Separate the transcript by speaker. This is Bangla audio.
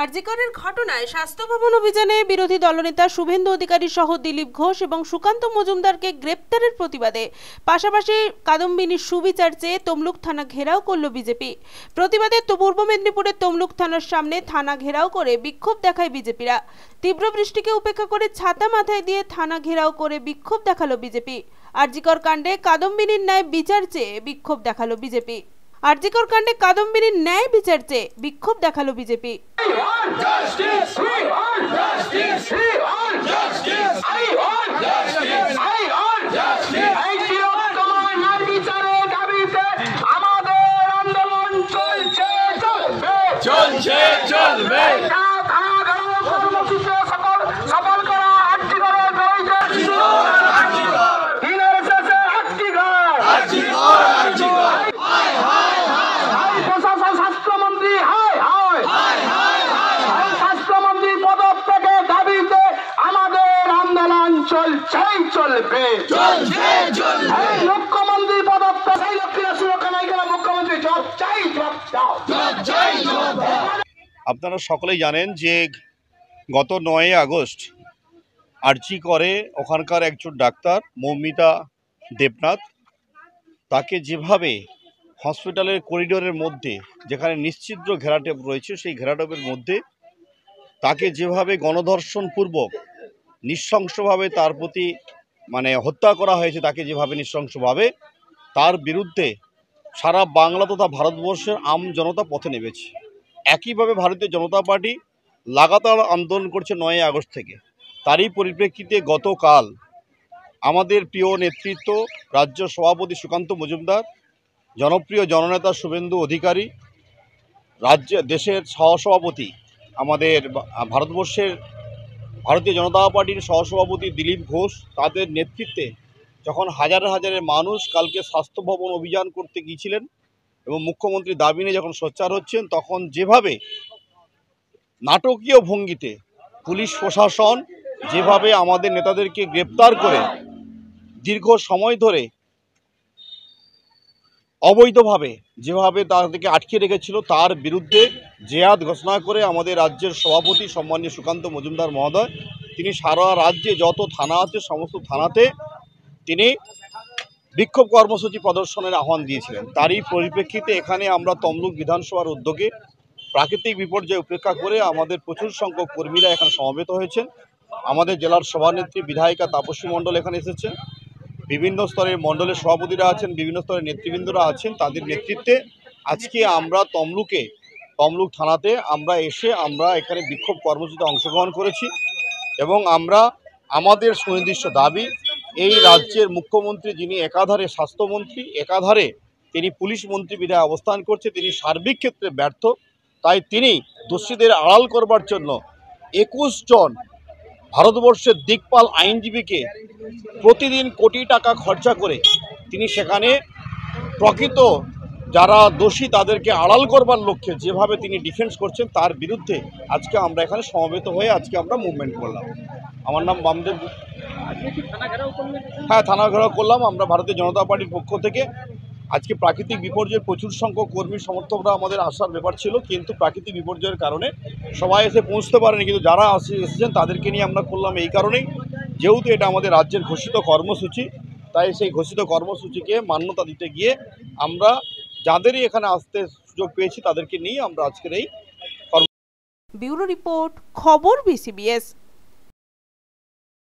Speaker 1: আরজিকরের ঘটনায় স্বাস্থ্য ভবন অভিযানে বিরোধী দলনেতা শুভেন্দু অধিকারী সহ দিলীপ ঘোষ এবং সুকান্ত মজুমদারকে গ্রেপ্তারের প্রতিবাদে পাশাপাশি কাদম্বিনীর সুবিচার চেয়ে তমলুক থানা ঘেরাও করল বিজেপি। প্রতিবাদে পূর্ব মেদিনীপুরের তমলুক থানার সামনে থানা ঘেরাও করে বিক্ষোভ দেখায় বিজেপিরা। তীব্র বৃষ্টিকে উপেক্ষা করে ছাতা মাথায় দিয়ে থানা ঘেরাও করে বিক্ষোভ দেখালো বিজেপি। আরজিকর কাণ্ডে কাদম্বিনীর ন্যায় বিচার চেয়ে বিক্ষোভ দেখালো বিজেপি। আরজিকর কাণ্ডে কাদম্বিনীর ন্যায় বিচার চেয়ে বিক্ষোভ দেখালো বিজেপি।
Speaker 2: মুখ্যমন্ত্রী পদত্যাগ সুরক্ষা নাই কেন? মুখ্যমন্ত্রী জব চাই, জব দাও।
Speaker 3: আপনারা সকলেই জানেন যে গত 9 আগস্ট আরজি করে ওখানকার একজন ডাক্তার মৌমিতা দেবনাথ, তাকে যেভাবে হসপিটালের করিডোরের মধ্যে, যেখানে নিশ্চিদ্র ঘেরাটোপ রয়েছে, সেই ঘেরাটোপের মধ্যে তাকে যেভাবে গণধর্ষণপূর্বক নৃশংসভাবে তার প্রতি হত্যা করা হয়েছে, তাকে যেভাবে নৃশংসভাবে, তার বিরুদ্ধে সারা বাংলা তথা ভারতবর্ষের আম জনতা পথে নেমেছে। একইভাবে ভারতীয় জনতা পার্টি লাগাতার আন্দোলন করছে 9 আগস্ট থেকে। তারই পরিপ্রেক্ষিতে গতকাল আমাদের প্রিয় নেতৃত্ব রাজ্য সভাপতি সুকান্ত মজুমদার, জনপ্রিয় জননেতা শুভেন্দু অধিকারী, দেশের সহসভাপতি আমাদের ভারতবর্ষের ভারতীয় জনতা পার্টির সহসভাপতি দিলীপ ঘোষ, তাদের নেতৃত্বে যখন হাজার হাজারের মানুষ কালকে স্বাস্থ্য ভবন অভিযান করতে গিয়েছিলেন এবং মুখ্যমন্ত্রী দাবি নিয়ে যখন সোচ্চার হচ্ছেন, তখন যেভাবে নাটকীয় ভঙ্গিতে পুলিশ প্রশাসন যেভাবে আমাদের নেতাদেরকে গ্রেপ্তার করে দীর্ঘ সময় ধরে অবৈধভাবে যেভাবে তাদেরকে আটকে রেখেছিল, তার বিরুদ্ধে জেহাদ ঘোষণা করে আমাদের রাজ্যের সভাপতি সম্মানীয় সুকান্ত মজুমদার মহোদয়, তিনি সারা রাজ্যে যত থানা আছে সমস্ত থানাতে তিনি বিক্ষোভ কর্মসূচি প্রদর্শনের আহ্বান দিয়েছিলেন। তারই পরিপ্রেক্ষিতে এখানে আমরা তমলুক বিধানসভার উদ্যোগে প্রাকৃতিক বিপর্যয় উপেক্ষা করে আমাদের প্রচুর সংখ্যক কর্মীরা এখানে সমবেত হয়েছেন। আমাদের জেলার সভানেত্রী বিধায়িকা তাপসী মণ্ডল এখানে এসেছেন, বিভিন্ন স্তরের মণ্ডলের সভাপতিরা আছেন, বিভিন্ন স্তরের নেতৃবৃন্দরা আছেন। তাদের নেতৃত্বে আজকে আমরা তমলুক থানাতে আমরা এখানে বিক্ষোভ কর্মসূচিতে অংশগ্রহণ করেছি এবং আমরা আমাদের সুনির্দিষ্ট দাবি, এই রাজ্যের মুখ্যমন্ত্রী যিনি একাধারে স্বাস্থ্যমন্ত্রী, একাধারে তিনি পুলিশ মন্ত্রী বিধায় অবস্থান করছে, তিনি সার্বিক ক্ষেত্রে ব্যর্থ। তাই তিনি দোষীদের আড়াল করবার জন্য 21 জন ভারতবর্ষের দিকপাল আইনজীবীকে প্রতিদিন কোটি টাকা খরচা করে তিনি সেখানে প্রকৃত যারা দোষী তাদেরকে আড়াল করবার লক্ষ্যে যেভাবে তিনি ডিফেন্স করছেন, তার বিরুদ্ধে আজকে আমরা এখানে সমবেত হয়ে আজকে আমরা মুভমেন্ট করলাম। আমার নাম বামদেব। হ্যাঁ, থানা ঘেরাও করলাম আমরা ভারতীয় জনতা পার্টির পক্ষ থেকে। আজকে প্রাকৃতিক বিপর্যয়ের প্রচুর সংখ্যক কর্মী সমর্থকরা আমাদের আসার ব্যাপার ছিল, কিন্তু প্রাকৃতিক বিপর্যয়ের কারণে সবাই এসে পৌঁছতে পারেনি, কিন্তু যারা এসেছেন তাদেরকে নিয়ে আমরা করলাম এই কারণেই, যেহেতু এটা আমাদের রাজ্যের ঘোষিত কর্মসূচি, তাই সেই ঘোষিত কর্মসূচিকে মান্যতা দিতে গিয়ে আমরা যাদেরই এখানে আসতে সুযোগ পেয়েছি তাদেরকে নিয়ে আমরা আজকের এই
Speaker 1: ব্যুরো রিপোর্ট, খবর BCBS।